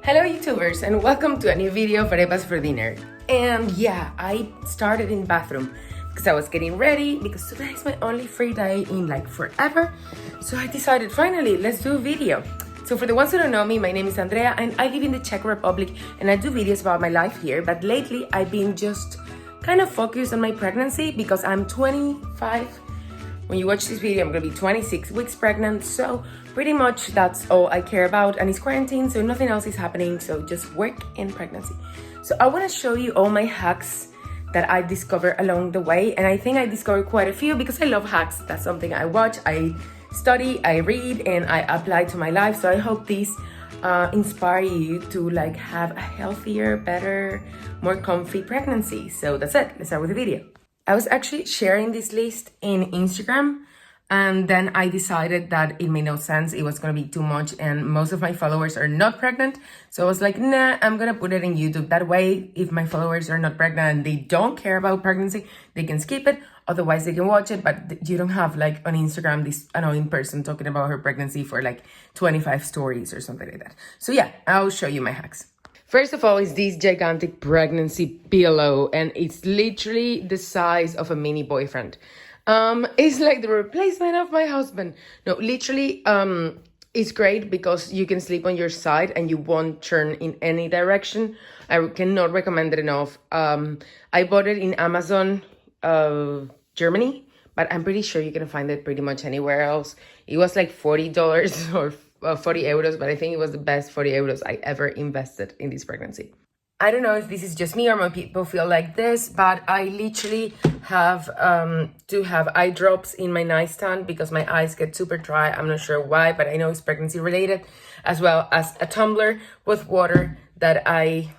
Hello YouTubers and welcome to a new video of Arepas for dinner. And yeah, I started in the bathroom because I was getting ready because today is my only free day in like forever. So I decided finally, let's do a video. So for the ones who don't know me, my name is Andrea and I live in the Czech Republic and I do videos about my life here. But lately I've been just kind of focused on my pregnancy because I'm 25. When you watch this video, I'm gonna be 26 weeks pregnant, so pretty much that's all I care about, and it's quarantine, so nothing else is happening, so just work and pregnancy. So I wanna show you all my hacks that I discovered along the way, and I think I discovered quite a few because I love hacks. That's something I watch, I study, I read, and I apply to my life, so I hope these inspire you to like have a healthier, better, more comfy pregnancy. So that's it, let's start with the video. I was actually sharing this list in Instagram and then I decided that it made no sense. It was going to be too much and most of my followers are not pregnant. So I was like, nah, I'm going to put it in YouTube. That way, if my followers are not pregnant and they don't care about pregnancy, they can skip it. Otherwise, they can watch it. But you don't have like on Instagram this annoying person talking about her pregnancy for like 25 stories or something like that. So yeah, I'll show you my hacks. First of all is this gigantic pregnancy pillow and it's literally the size of a mini boyfriend. It's like the replacement of my husband. No, literally, it's great because you can sleep on your side and you won't turn in any direction. I cannot recommend it enough. I bought it in Amazon, Germany, but I'm pretty sure you can find it pretty much anywhere else. It was like $40 or 40 euros, but I think it was the best 40 euros I ever invested in this pregnancy. I don't know if this is just me or my people feel like this, but I literally have to have eye drops in my nightstand because my eyes get super dry. I'm not sure why, but I know it's pregnancy related, as well as a tumbler with water that I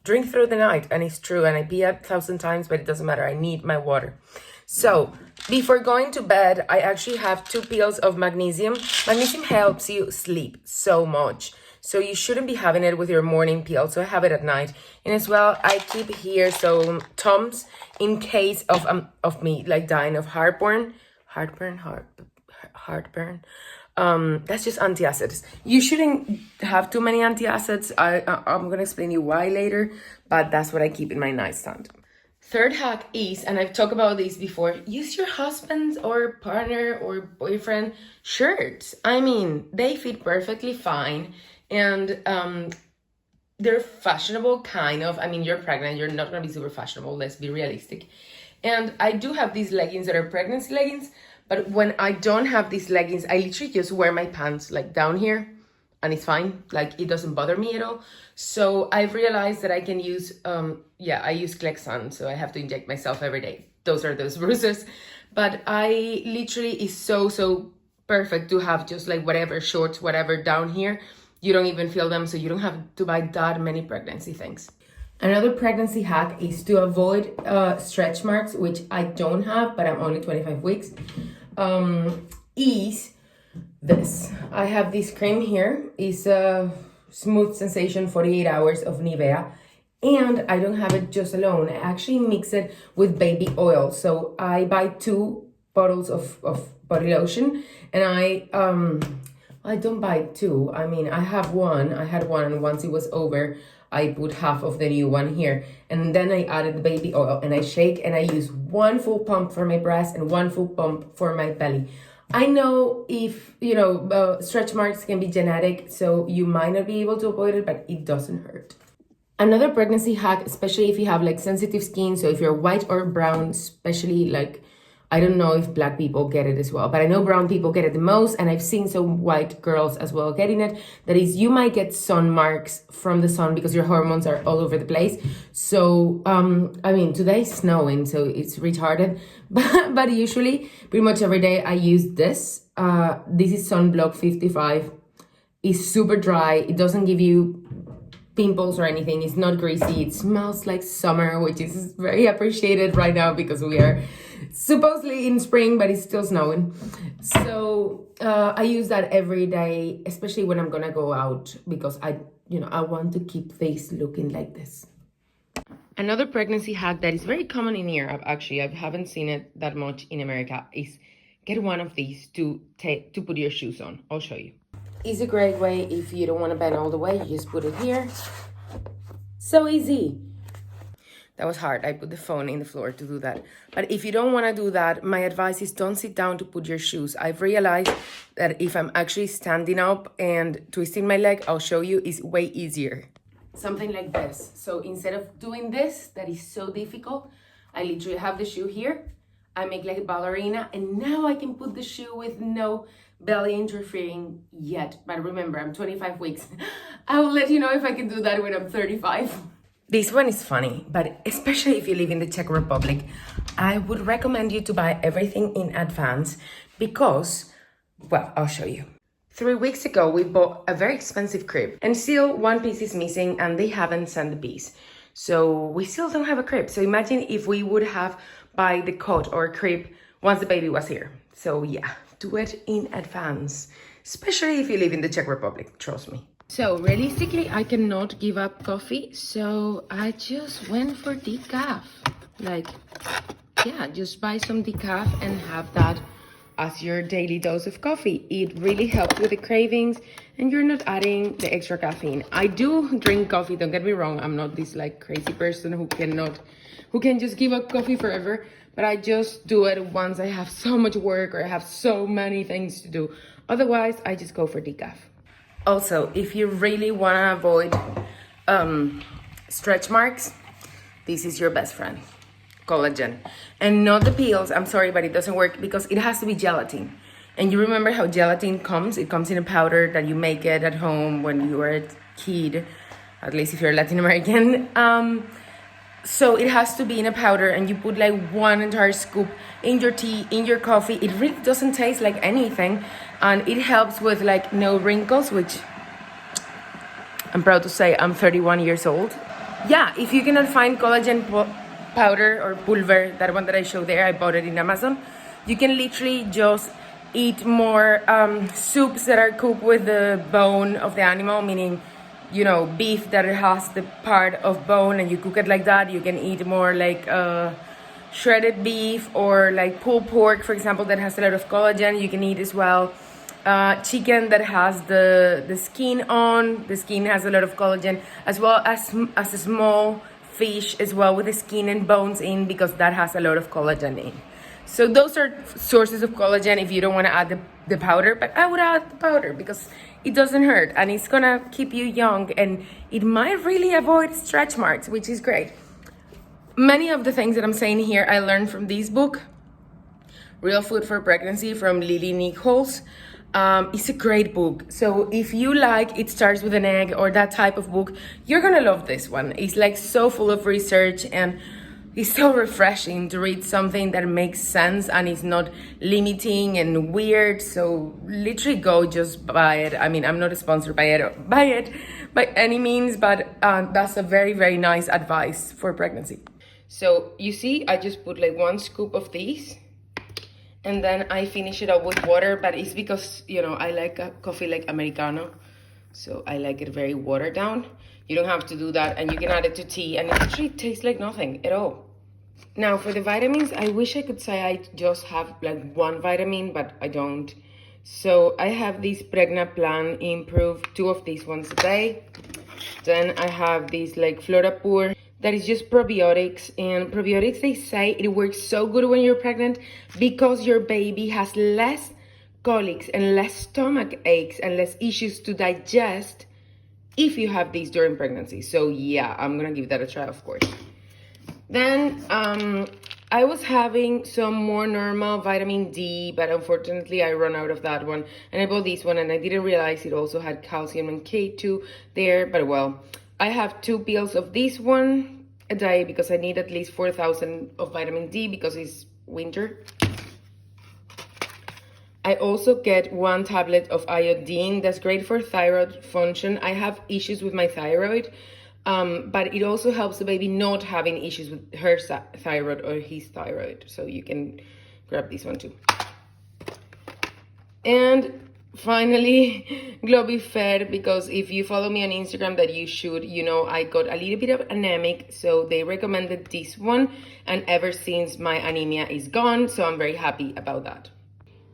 drink through the night. And it's true, and I pee 1,000 times, but it doesn't matter. I need my water. So before going to bed, I actually have 2 pills of magnesium. Magnesium helps you sleep so much. So you shouldn't be having it with your morning pill. So I have it at night. And as well, I keep here some Tums in case of me like dying of heartburn. Heartburn. That's just antacids. You shouldn't have too many antacids. I'm gonna explain you why later, but that's what I keep in my nightstand. Third hack is, and I've talked about this before, use your husband's or partner or boyfriend shirts. I mean, they fit perfectly fine and they're fashionable, kind of. I mean, you're pregnant, you're not gonna be super fashionable, let's be realistic. And I do have these leggings that are pregnancy leggings, but when I don't have these leggings, I literally just wear my pants like down here and it's fine, like it doesn't bother me at all. So I've realized that I can use, I use Clexane, so I have to inject myself every day. Those are those bruises. But I literally is so perfect to have just like whatever shorts, whatever down here. You don't even feel them, so you don't have to buy that many pregnancy things. Another pregnancy hack is to avoid stretch marks, which I don't have, but I'm only 25 weeks, is this. I have this cream here. It's a smooth sensation 48 hours of Nivea. And I don't have it just alone. I actually mix it with baby oil. So I buy 2 bottles of body lotion and I don't buy 2. I mean, I have one. I had one and once it was over, I put half of the new one here. And then I added the baby oil and I shake and I use 1 full pump for my breast and 1 full pump for my belly. I know if, stretch marks can be genetic, so you might not be able to avoid it, but it doesn't hurt. Another pregnancy hack, especially if you have like sensitive skin, so if you're white or brown, especially like, I don't know if black people get it as well, but I know brown people get it the most, and I've seen some white girls as well getting it. That is, you might get sun marks from the sun because your hormones are all over the place. So, I mean, today's snowing, so it's retarded, but usually, pretty much every day, I use this. This is Sunblock 55. It's super dry. It doesn't give you pimples or anything. It's not greasy. It smells like summer, which is very appreciated right now because we are supposedly in spring, but it's still snowing. So I use that every day, especially when I'm gonna go out because I want to keep face looking like this. Another pregnancy hack that is very common in Europe, actually, I haven't seen it that much in America, is get one of these to put your shoes on. I'll show you. It's a great way if you don't want to bend all the way. You just put it here. So easy. That was hard. I put the phone in the floor to do that. But if you don't want to do that, my advice is don't sit down to put your shoes. I've realized that if I'm actually standing up and twisting my leg, I'll show you, is way easier. Something like this. So instead of doing this, that is so difficult, I literally have the shoe here. I make like a ballerina, and now I can put the shoe with no belly interfering yet. But remember, I'm 25 weeks. I will let you know if I can do that when I'm 35. This one is funny, but especially if you live in the Czech Republic, I would recommend you to buy everything in advance because, well, I'll show you. 3 weeks ago, we bought a very expensive crib, and still one piece is missing and they haven't sent the piece. So we still don't have a crib. So imagine if we would have buy the cot or crib once the baby was here. So yeah, do it in advance, especially if you live in the Czech Republic, trust me. So realistically, I cannot give up coffee, so I just went for decaf. Like, yeah, just buy some decaf and have that as your daily dose of coffee. It really helps with the cravings and you're not adding the extra caffeine. I do drink coffee, don't get me wrong. I'm not this like crazy person who can just give up coffee forever, but I just do it once I have so much work or I have so many things to do. Otherwise, I just go for decaf. Also, if you really want to avoid stretch marks, this is your best friend, collagen. And not the pills, I'm sorry, but it doesn't work because it has to be gelatin. And you remember how gelatin comes? It comes in a powder that you make it at home when you were a kid, at least if you're Latin American. So it has to be in a powder, and you put like 1 entire scoop in your tea, in your coffee. It really doesn't taste like anything, and it helps with like no wrinkles, which I'm proud to say I'm 31 years old. Yeah, if you cannot find collagen powder or pulver, that one that I showed there, I bought it in Amazon. You can literally just eat more soups that are cooked with the bone of the animal, meaning, you know, beef that has the part of bone and you cook it like that. You can eat more like shredded beef or like pulled pork, for example, that has a lot of collagen. You can eat as well chicken that has the skin on. The skin has a lot of collagen, as well as a small fish as well with the skin and bones in, because that has a lot of collagen in. So those are sources of collagen if you don't want to add the powder, but I would add the powder because it doesn't hurt and it's gonna keep you young and it might really avoid stretch marks, which is great. Many of the things that I'm saying here I learned from this book, Real Food for Pregnancy, from Lily Nichols. It's a great book. So if you like It Starts With an Egg or that type of book, you're gonna love this one. It's like so full of research and it's so refreshing to read something that makes sense and is not limiting and weird. So literally go just buy it. I mean, I'm not sponsored by it by any means, but that's a very, very nice advice for pregnancy. So you see, I just put like 1 scoop of these and then I finish it up with water, but it's because, you know, I like a coffee like Americano. So I like it very watered down. You don't have to do that, and you can add it to tea and it actually tastes like nothing at all. Now for the vitamins, I wish I could say I just have like 1 vitamin, but I don't. So I have this Pregna Plan Improve, 2 of these ones a day. Then I have this like Florapur, that is just probiotics. And probiotics, they say it works so good when you're pregnant because your baby has less colics and less stomach aches and less issues to digest if you have these during pregnancy. So yeah, I'm gonna give that a try, of course. Then I was having some more normal vitamin D, but unfortunately I ran out of that one. And I bought this one and I didn't realize it also had calcium and K2 there, but well, I have 2 pills of this one a day because I need at least 4,000 of vitamin D because it's winter. I also get 1 tablet of iodine. That's great for thyroid function. I have issues with my thyroid, but it also helps the baby not having issues with her thyroid or his thyroid. So you can grab this one too. And finally, Globifer, because if you follow me on Instagram, that you should, you know, I got a little bit of anemic, so they recommended this one, and ever since my anemia is gone, so I'm very happy about that.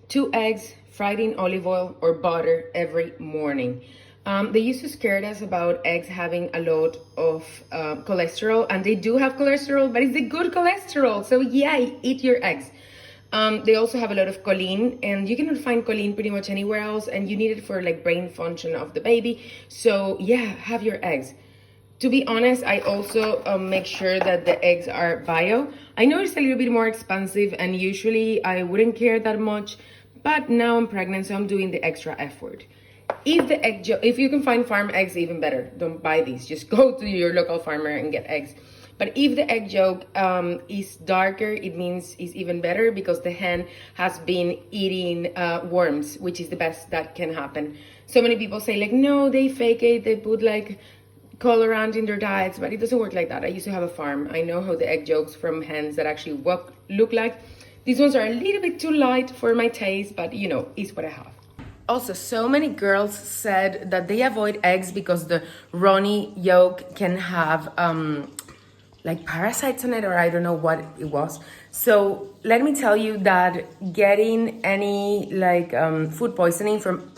2 eggs fried in olive oil or butter every morning. They used to scare us about eggs having a lot of cholesterol, and they do have cholesterol, but it's the good cholesterol. So yeah, eat your eggs. They also have a lot of choline, and you cannot find choline pretty much anywhere else, and you need it for like brain function of the baby. So yeah, have your eggs. To be honest, I also make sure that the eggs are bio. I know it's a little bit more expensive, and usually I wouldn't care that much, but now I'm pregnant, so I'm doing the extra effort. If you can find farm eggs, even better. Don't buy these. Just go to your local farmer and get eggs. But if the egg yolk is darker, it means it's even better because the hen has been eating worms, which is the best that can happen. So many people say like, no, they fake it. They put like colorant in their diets, but it doesn't work like that. I used to have a farm. I know how the egg yolks from hens that actually look like. These ones are a little bit too light for my taste, but you know, it's what I have. Also, so many girls said that they avoid eggs because the runny yolk can have like parasites on it, or I don't know what it was. So let me tell you that getting any like food poisoning from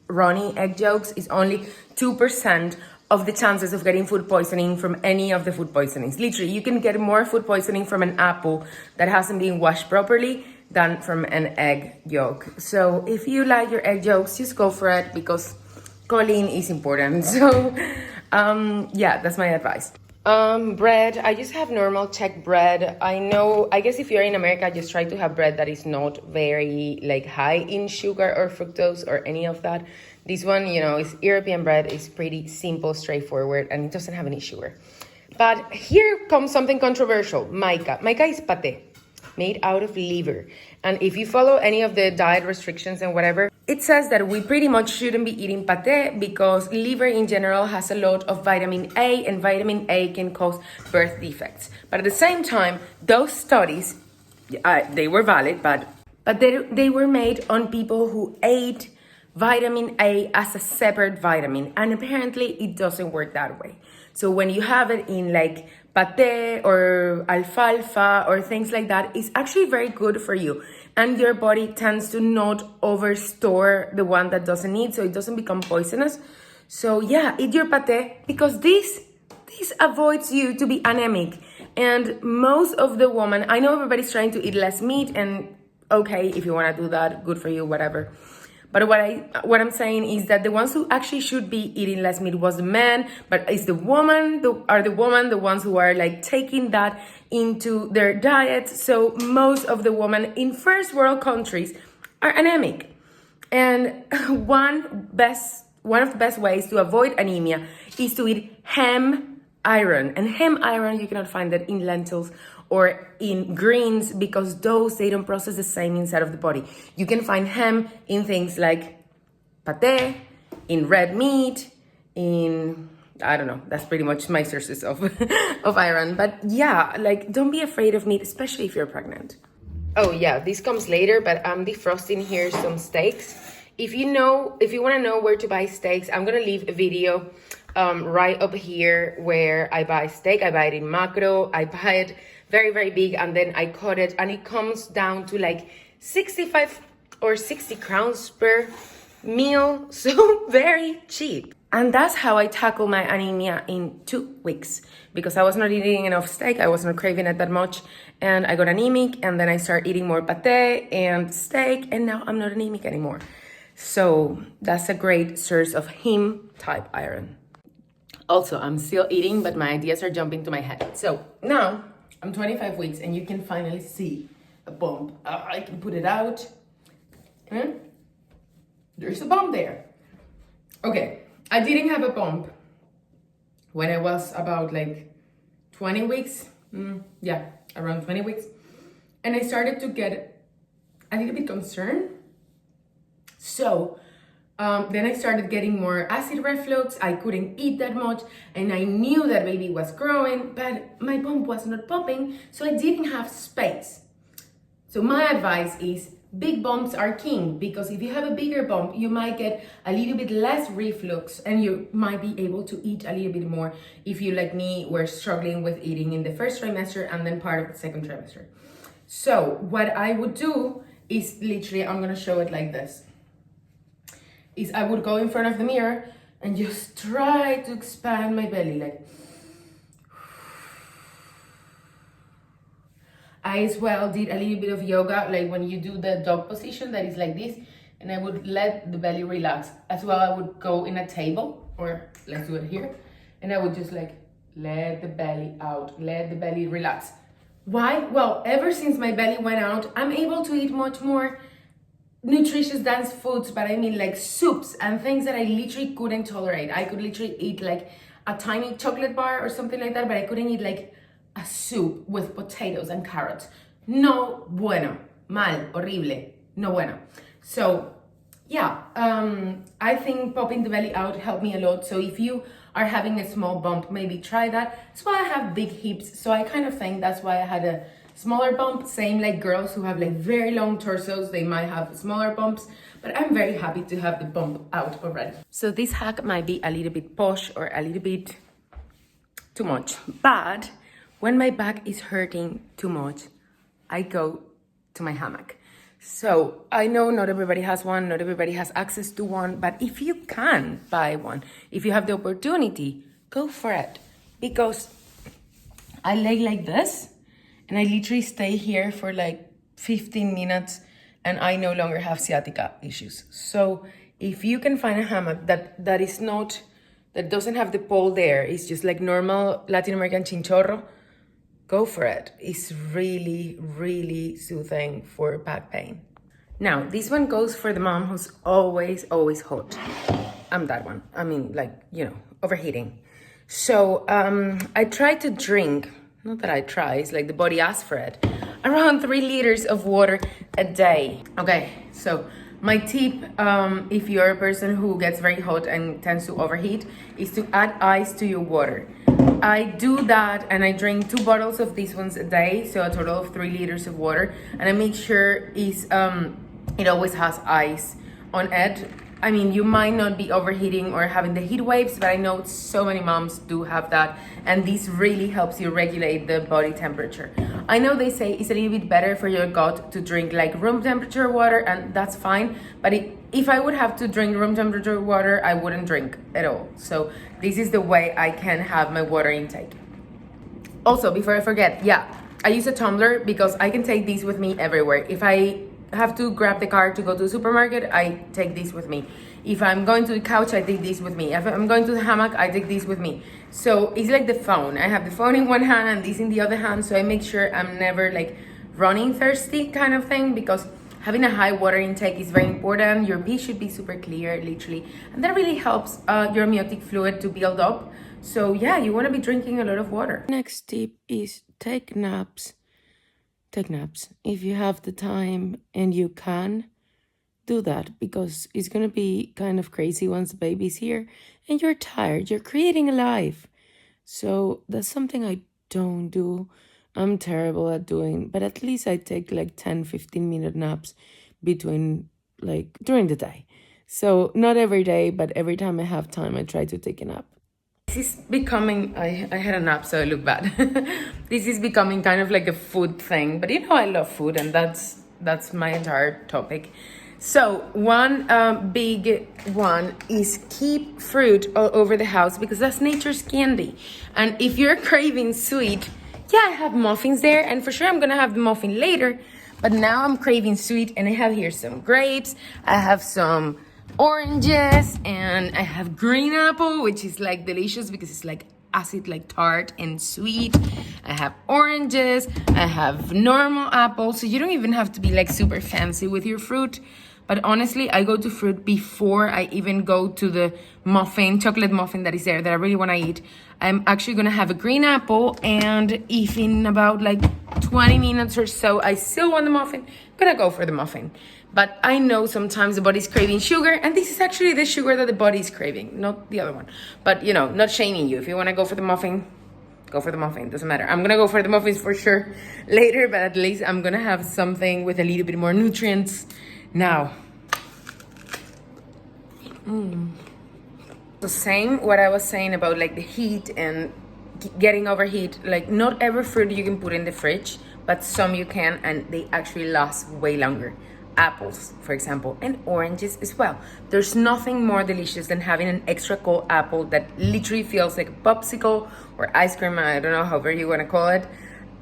runny egg yolks is only 2% of the chances of getting food poisoning from any of the food poisonings. Literally, you can get more food poisoning from an apple that hasn't been washed properly than from an egg yolk. So if you like your egg yolks, just go for it because choline is important. So yeah, that's my advice. Bread, I just have normal Czech bread. I guess if you're in America, just try to have bread that is not very like high in sugar or fructose or any of that. This one, you know, is European bread. It's pretty simple, straightforward, and it doesn't have any sugar. But here comes something controversial, maika. Maika is pate, made out of liver. And if you follow any of the diet restrictions and whatever, it says that we pretty much shouldn't be eating pate because liver in general has a lot of vitamin A, and vitamin A can cause birth defects. But at the same time, those studies, they were valid, but they were made on people who ate vitamin A as a separate vitamin, and apparently it doesn't work that way. So when you have it in like pate or alfalfa or things like that, it's actually very good for you, and your body tends to not overstore the one that doesn't need, so it doesn't become poisonous. So yeah, eat your pate because this avoids you to be anemic. And most of the women, I know everybody's trying to eat less meat, and okay, if you want to do that, good for you, whatever. But what I'm saying is that the ones who actually should be eating less meat was the men, but it's the woman, the ones who are like taking that into their diet. So most of the women in first world countries are anemic. And one of the best ways to avoid anemia is to eat heme iron. And heme iron, you cannot find that in lentils or in greens because they don't process the same inside of the body. You can find heme in things like pate, in red meat, I don't know, that's pretty much my sources of iron. But yeah, like don't be afraid of meat, especially if you're pregnant. Oh yeah, this comes later, but I'm defrosting here some steaks. If you want to know where to buy steaks, I'm gonna leave a video right up here where I buy steak. I buy it in macro, I buy it very, very big, and then I cut it, and it comes down to like 65 or 60 crowns per meal, so very cheap. And that's how I tackle my anemia in 2 weeks, because I was not eating enough steak, I was not craving it that much, and I got anemic, and then I started eating more pate and steak, and now I'm not anemic anymore. So that's a great source of heme type iron. Also, I'm still eating, but my ideas are jumping to my head. So now I'm 25 weeks, and you can finally see a bump. I can put it out. There's a bump there. Okay, I didn't have a bump when I was about like 20 weeks. Yeah, around 20 weeks. And I started to get a little bit concerned. So then I started getting more acid reflux. I couldn't eat that much, and I knew that baby was growing, but my bump was not popping, so I didn't have space. So my advice is big bumps are king, because if you have a bigger bump, you might get a little bit less reflux, and you might be able to eat a little bit more if you, like me, were struggling with eating in the first trimester and then part of the second trimester. So what I would do is literally, I'm gonna show it like this. Is I would go in front of the mirror and just try to expand my belly, like. I as well did a little bit of yoga, like when you do the dog position that is like this, and I would let the belly relax. As well, I would go in a table, or let's do it here, and I would just like let the belly out, let the belly relax. Why? Well, ever since my belly went out, I'm able to eat much more nutritious dense foods, but I mean like soups and things that I literally couldn't tolerate. I could literally eat like a tiny chocolate bar or something like that, but I couldn't eat like a soup with potatoes and carrots. No bueno. Mal. Horrible. No bueno. So yeah, I think popping the belly out helped me a lot. So if you are having a small bump, maybe try that. That's why I have big hips. So I kind of think that's why I had a smaller bump. Same like girls who have like very long torsos, they might have smaller bumps, but I'm very happy to have the bump out already. So this hack might be a little bit posh or a little bit too much, but when my back is hurting too much, I go to my hammock. So I know not everybody has one, not everybody has access to one, but if you can buy one, if you have the opportunity, go for it. Because I lay like this and I literally stay here for like 15 minutes and I no longer have sciatica issues. So if you can find a hammock that is not, that doesn't have the pole there, it's just like normal Latin American chinchorro, go for it. It's really, really soothing for back pain. Now, this one goes for the mom who's always, always hot. I'm that one. I mean, like, you know, overheating. So I try to drink, not that I try, it's like the body asks for it, around 3 liters of water a day. Okay, so my tip, if you're a person who gets very hot and tends to overheat, is to add ice to your water. I do that and I drink 2 bottles of these ones a day, so a total of 3 liters of water, and I make sure it always has ice on it. I mean, you might not be overheating or having the heat waves, but I know so many moms do have that, and this really helps you regulate the body temperature. I know they say it's a little bit better for your gut to drink like room temperature water, and that's fine, but if I would have to drink room temperature water, I wouldn't drink at all. So this is the way I can have my water intake. Also, before I forget, yeah, I use a tumbler because I can take these with me everywhere. If I have to grab the car to go to the supermarket, I take this with me. If I'm going to the couch, I take this with me. If I'm going to the hammock, I take this with me. So it's like the phone. I have the phone in one hand and this in the other hand, so I make sure I'm never like running thirsty kind of thing, because having a high water intake is very important. Your pee should be super clear, literally, and that really helps your amniotic fluid to build up. So yeah, you want to be drinking a lot of water. Next tip is take naps. Take naps. If you have the time and you can, do that, because it's gonna be kind of crazy once the baby's here and you're tired. You're creating a life. So that's something I don't do. I'm terrible at doing, but at least I take like 10-15 minute naps between, like, during the day. So not every day, but every time I have time, I try to take a nap. This is becoming, I had a nap, so I look bad. This is becoming kind of like a food thing, but you know I love food, and that's my entire topic. So one big one is keep fruit all over the house, because that's nature's candy. And if you're craving sweet, yeah, I have muffins there, and for sure I'm gonna have the muffin later, but now I'm craving sweet, and I have here some grapes, I have some oranges, and I have green apple, which is like delicious because it's like acid, like tart and sweet. I have oranges, I have normal apples, so you don't even have to be like super fancy with your fruit. But honestly, I go to fruit before I even go to the muffin, chocolate muffin that is there that I really want to eat. I'm actually going to have a green apple, and if in about like 20 minutes or so I still want the muffin, I'm going to go for the muffin. But I know sometimes the body's craving sugar, and this is actually the sugar that the body's craving, not the other one. But, you know, not shaming you. If you want to go for the muffin, go for the muffin. Doesn't matter. I'm going to go for the muffins for sure later, but at least I'm going to have something with a little bit more nutrients now. The same what I was saying about like the heat and getting overheat. Like, not every fruit you can put in the fridge, but some you can, and they actually last way longer. apples, for example, and oranges as well. There's nothing more delicious than having an extra cold apple that literally feels like a popsicle or ice cream, I don't know, however you want to call it.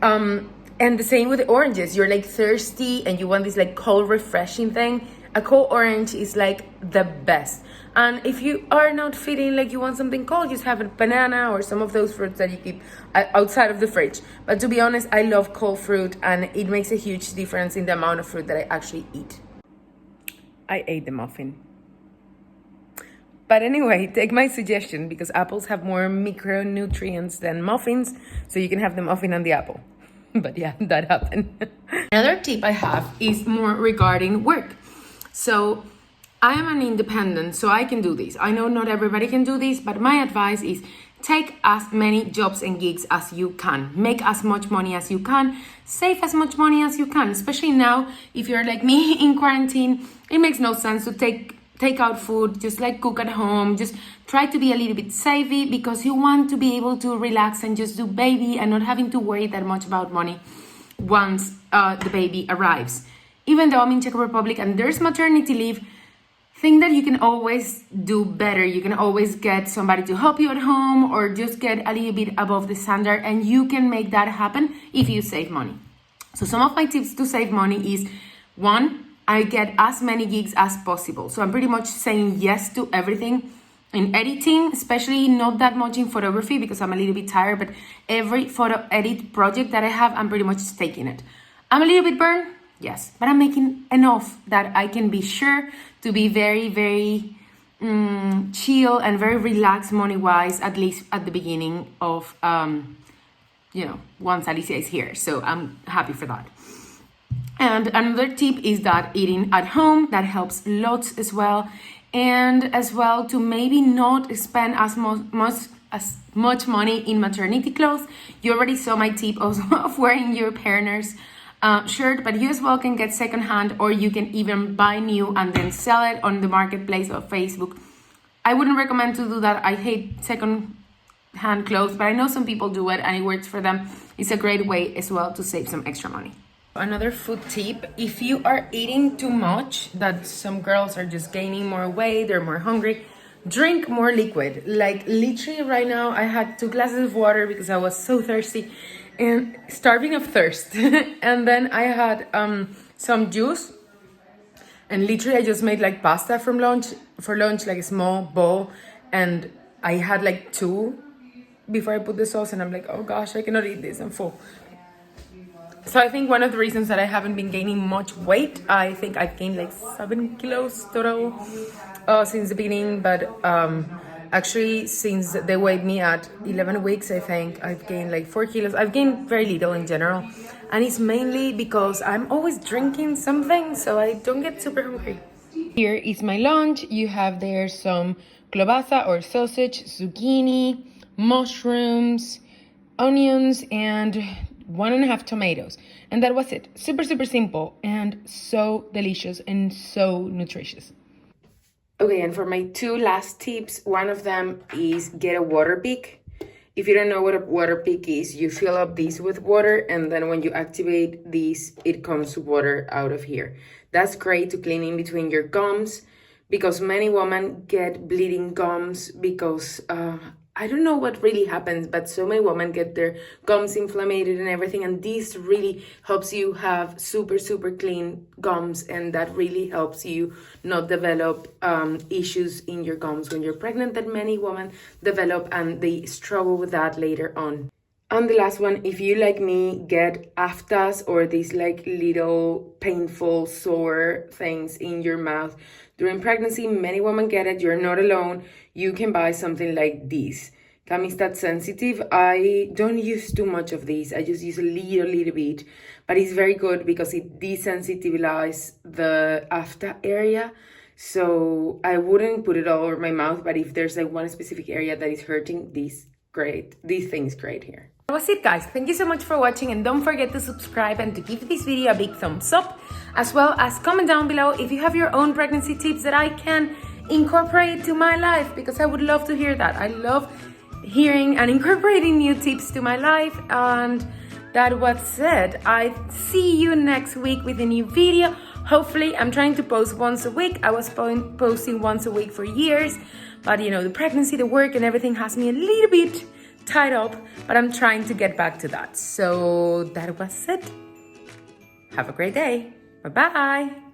And the same with the oranges. You're like thirsty and you want this like cold refreshing thing. A cold orange is like the best. And if you are not feeling like you want something cold, just have a banana or some of those fruits that you keep outside of the fridge. But to be honest, I love cold fruit and it makes a huge difference in the amount of fruit that I actually eat. I ate the muffin. But anyway, take my suggestion because apples have more micronutrients than muffins, so you can have the muffin and the apple. But yeah, that happened. Another tip I have is more regarding work. So I am an independent, so I can do this. I know not everybody can do this, but my advice is take as many jobs and gigs as you can. Make as much money as you can. Save as much money as you can. Especially now, if you're like me in quarantine, it makes no sense to take out food, just like cook at home. Just try to be a little bit savvy because you want to be able to relax and just do baby and not having to worry that much about money once the baby arrives. Even though I'm in Czech Republic and there's maternity leave, think that you can always do better. You can always get somebody to help you at home or just get a little bit above the standard, and you can make that happen if you save money. So some of my tips to save money is, one, I get as many gigs as possible. So I'm pretty much saying yes to everything. In editing, especially not that much in photography because I'm a little bit tired, but every photo edit project that I have, I'm pretty much taking it. I'm a little bit burned, yes, but I'm making enough that I can be sure to be very, very chill and very relaxed money-wise, at least at the beginning of, once Alicia is here. So I'm happy for that. And another tip is that eating at home, that helps lots as well. And as well to maybe not spend as much money in maternity clothes. You already saw my tip also of wearing your partner's shirt, but you as well can get secondhand, or you can even buy new and then sell it on the marketplace of Facebook. I wouldn't recommend to do that. I hate second-hand clothes, but I know some people do it and it works for them. It's a great way as well to save some extra money. Another food tip, if you are eating too much, that some girls are just gaining more weight, they're more hungry, drink more liquid. Like literally right now, I had 2 glasses of water because I was so thirsty and starving of thirst. And then I had some juice, and literally I just made like pasta for lunch, like a small bowl, and I had like 2 before I put the sauce, and I'm like, oh gosh, I cannot eat this, I'm full. So I think one of the reasons that I haven't been gaining much weight, I think I've gained like 7 kilos total since the beginning, but actually since they weighed me at 11 weeks, I think I've gained like 4 kilos. I've gained very little in general, and it's mainly because I'm always drinking something, so I don't get super hungry. Here is my lunch. You have there some kielbasa or sausage, zucchini, mushrooms, onions, and 1.5 tomatoes, and that was it. Super simple and so delicious and so nutritious. Okay, and for my 2 last tips, one of them is get a water pick. If you don't know what a water pick is, you fill up these with water, and then when you activate these, it comes water out of here. That's great to clean in between your gums, because many women get bleeding gums because I don't know what really happens, but so many women get their gums inflamed and everything, and this really helps you have super clean gums, and that really helps you not develop issues in your gums when you're pregnant that many women develop, and they struggle with that later on. And the last one, if you like me get aftas or these like little painful sore things in your mouth during pregnancy, many women get it, you're not alone. You can buy something like this. Camistat sensitive. I don't use too much of these. I just use a little bit, but it's very good because it desensitizes the afta area. So I wouldn't put it all over my mouth, but if there's like one specific area that is hurting, this thing is great here. That was it, guys. Thank you so much for watching, and don't forget to subscribe and to give this video a big thumbs up, as well as comment down below if you have your own pregnancy tips that I can incorporate to my life, because I would love to hear that. I love hearing and incorporating new tips to my life. And that was it. I see you next week with a new video. Hopefully, I'm trying to post once a week. I was posting once a week for years, but you know, the pregnancy, the work, and everything has me a little bit tied up, but I'm trying to get back to that. So that was it. Have a great day. Bye-bye.